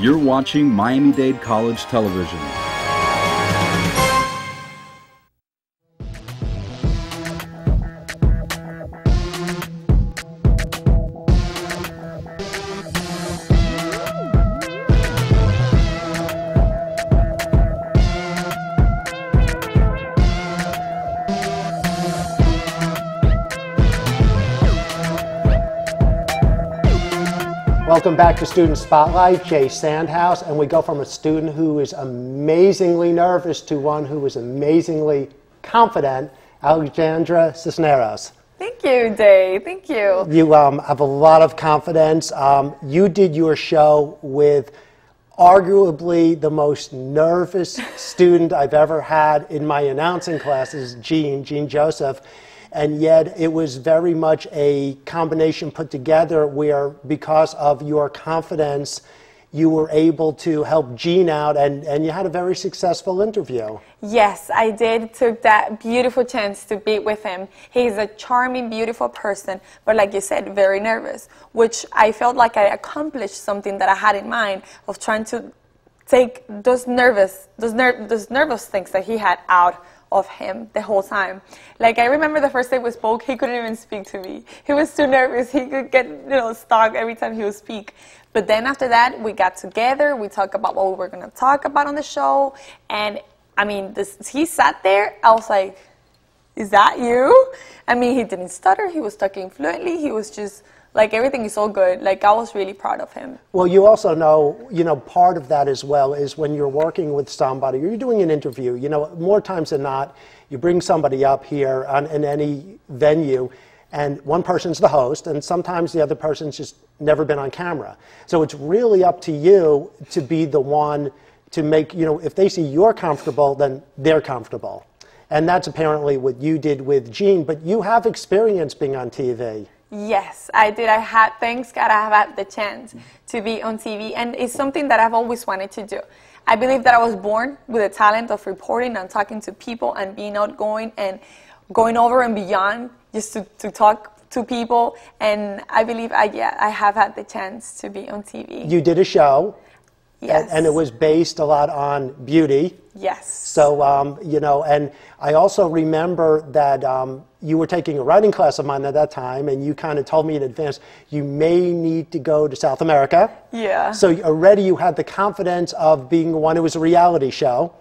You're watching Miami-Dade College Television. Welcome back to Student Spotlight. Jay Sandhouse, and we go from a student who is amazingly nervous to one who is amazingly confident, Alexandra Cisneros. Thank you, Jay. Thank you. You have a lot of confidence. You did your show with arguably the most nervous student I've ever had in my announcing classes, Jean Joseph. And yet it was very much a combination put together where, because of your confidence, you were able to help Gene out, and you had a very successful interview. Yes, I did. Took that beautiful chance to be with him. He's a charming, beautiful person, but like you said, very nervous, which I felt like I accomplished something that I had in mind of trying to take those nervous things that he had out of him the whole time. Like, I remember the first day we spoke, he couldn't even speak to me. He was too nervous. He could get, stuck every time he would speak. But then after that, we got together. We talked about what we were going to talk about on the show. And, I mean, he sat there. I was like, is that you? I mean, he didn't stutter. He was talking fluently. He was just, like, everything is so good. Like, I was really proud of him. Well, you also know, part of that as well is when you're working with somebody, or you're doing an interview, more times than not, you bring somebody up here in any venue, and one person's the host, and sometimes the other person's just never been on camera. So it's really up to you to be the one to make, if they see you're comfortable, then they're comfortable. And that's apparently what you did with Gene, but you have experience being on TV. Yes, I did. Thanks God, I have had the chance to be on TV, and it's something that I've always wanted to do. I believe that I was born with a talent of reporting and talking to people and being outgoing and going over and beyond just to talk to people, and I believe I have had the chance to be on TV. You did a show. Yes. And it was based a lot on beauty. Yes. So, and I also remember that you were taking a writing class of mine at that time, and you kind of told me in advance, you may need to go to South America. Yeah. So already you had the confidence of being one. It was a reality show,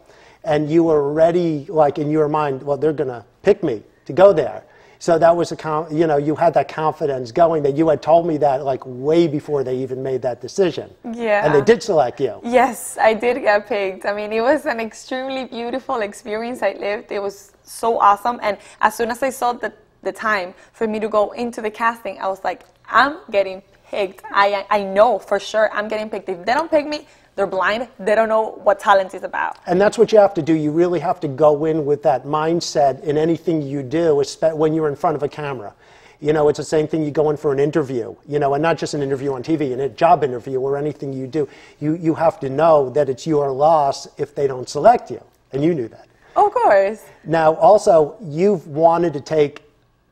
and you were already, like, in your mind, well, they're going to pick me to go there. So that was you had that confidence going, that you had told me that like way before they even made that decision. Yeah. And they did select you. Yes, I did get picked. I mean, it was an extremely beautiful experience I lived. It was so awesome. And as soon as I saw the time for me to go into the casting, I was like, I'm getting picked. I know for sure I'm getting picked. If they don't pick me, they're blind. They don't know what talent is about. And that's what you have to do. You really have to go in with that mindset in anything you do, especially when you're in front of a camera. It's the same thing you go in for an interview, and not just an interview on TV, a job interview or anything you do. You have to know that it's your loss if they don't select you. And you knew that. Of course. Now, also, you've wanted to take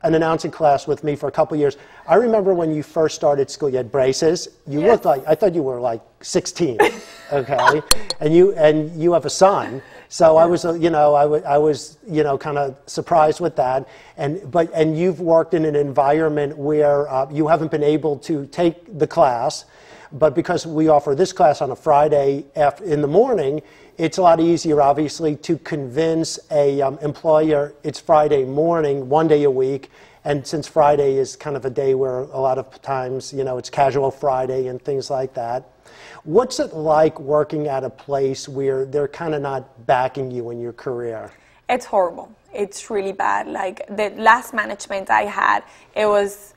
an announcing class with me for a couple of years. I remember when you first started school, you had braces. You looked like, I thought you were like 16, okay? and you have a son. So I was, I was, kind of surprised with that. And you've worked in an environment where you haven't been able to take the class, but because we offer this class on a Friday in the morning, it's a lot easier, obviously, to convince a employer it's Friday morning, one day a week. And since Friday is kind of a day where a lot of times, it's casual Friday and things like that. What's it like working at a place where they're kind of not backing you in your career? It's horrible. It's really bad. Like, the last management I had, it was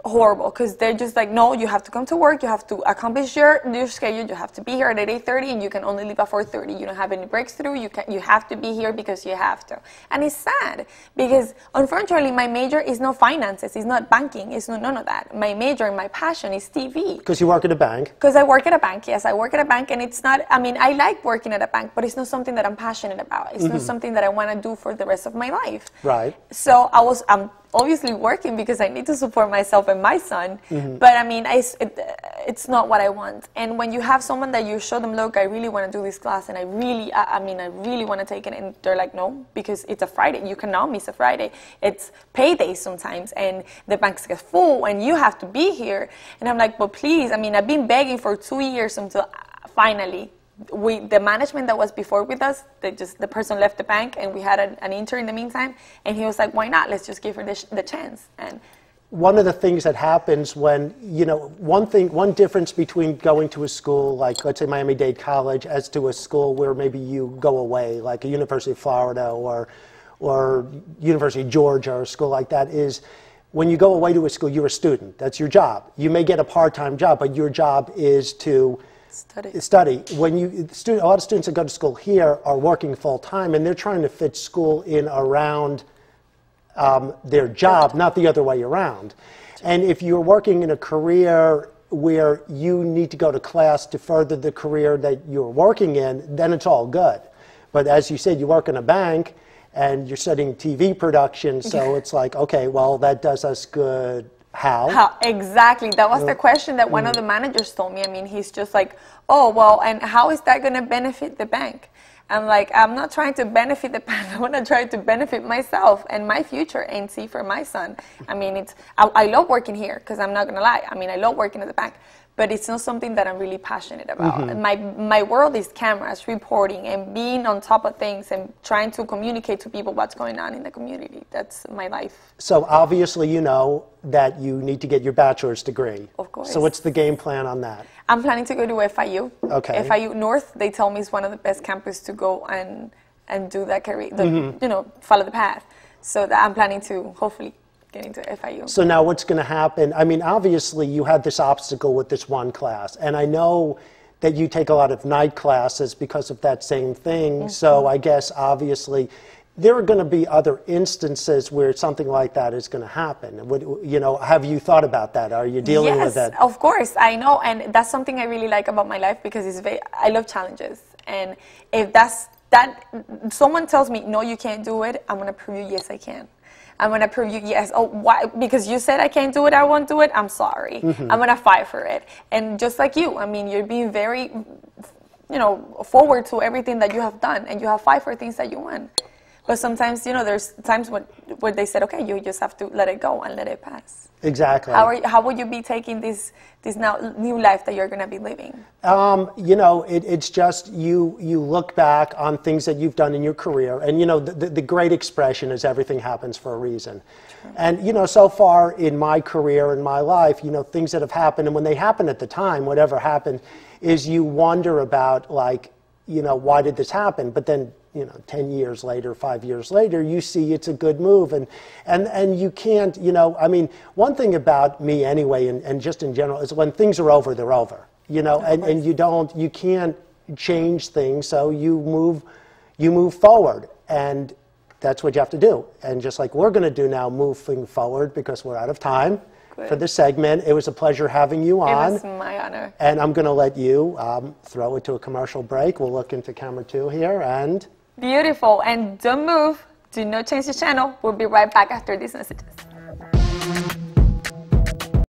horrible, because they're just like, no, you have to come to work, you have to accomplish your schedule, you have to be here at 8:30, and you can only leave at 4:30. You don't have any breaks through. You have to be here because you have to. And it's sad, because unfortunately my major is not finances, it's not banking, it's not none of that. My major and my passion is TV. Because you work at a bank? Because I work at a bank, yes, I work at a bank, and it's not, I mean, I like working at a bank, but it's not something that I'm passionate about. It's not something that I want to do for the rest of my life. Right. So I'm obviously working because I need to support myself and my son. But I mean, it's not what I want. And when you have someone that you show them, look, I really want to do this class, and I really want to take it, and they're like, no, because it's a Friday. You cannot miss a Friday. It's payday sometimes, and the banks get full, and you have to be here. And I'm like, but please, I mean, I've been begging for 2 years until finally. The management that was before with us, the person left the bank, and we had an intern in the meantime, and he was like, why not? Let's just give her the chance. And one of the things that happens when, one difference between going to a school like, let's say, Miami-Dade College, as to a school where maybe you go away, like a University of Florida or University of Georgia or a school like that, is when you go away to a school, you're a student. That's your job. You may get a part-time job, but your job is to study. When a lot of students that go to school here are working full-time, and they're trying to fit school in around their job, not the other way around. And if you're working in a career where you need to go to class to further the career that you're working in, then it's all good. But as you said, you work in a bank, and you're studying TV production, so it's like, okay, well, that does us good. How? Exactly. That was the question that one of the managers told me. I mean, he's just like, oh, well, and how is that going to benefit the bank? I'm like, I'm not trying to benefit the bank. I want to try to benefit myself and my future and see for my son. I mean, I love working here, because I'm not going to lie. I mean, I love working at the bank. But it's not something that I'm really passionate about. My world is cameras, reporting, and being on top of things and trying to communicate to people what's going on in the community. That's my life. So obviously you know that you need to get your bachelor's degree. Of course. So what's the game plan on that? I'm planning to go to FIU. Okay. FIU North, they tell me, is one of the best campuses to go and do that career, follow the path. So that I'm planning to hopefully get into FIU. So now what's going to happen? I mean, obviously you had this obstacle with this one class, and I know that you take a lot of night classes because of that same thing. So I guess obviously there are going to be other instances where something like that is going to happen. Have you thought about that? Are you dealing with that? Yes, of course, I know, and that's something I really like about my life, because I love challenges. And if someone tells me, no, you can't do it, I'm going to prove you, yes, I can. I'm going to prove you, yes. Oh, why? Because you said I can't do it, I won't do it, I'm sorry. I'm going to fight for it. And just like you, I mean, you're being very, forward to everything that you have done, and you have fight for things that you want. But sometimes, there's times where they said, okay, you just have to let it go and let it pass. Exactly. How will you be taking this now new life that you're going to be living? It's just you look back on things that you've done in your career, and the great expression is everything happens for a reason. True. And so far in my career, in my life, things that have happened, and when they happen at the time, whatever happened, is you wonder about, like, why did this happen? But then 10 years later, 5 years later, you see it's a good move. And you can't, I mean, one thing about me anyway, and just in general, is when things are over, they're over, and you can't change things, so you move forward. And that's what you have to do. And just like we're going to do now, moving forward, because we're out of time for this segment. It was a pleasure having you on. It was my honor. And I'm going to let you throw it to a commercial break. We'll look into camera 2 here, and... Beautiful. And don't move. Do not change the channel. We'll be right back after these messages.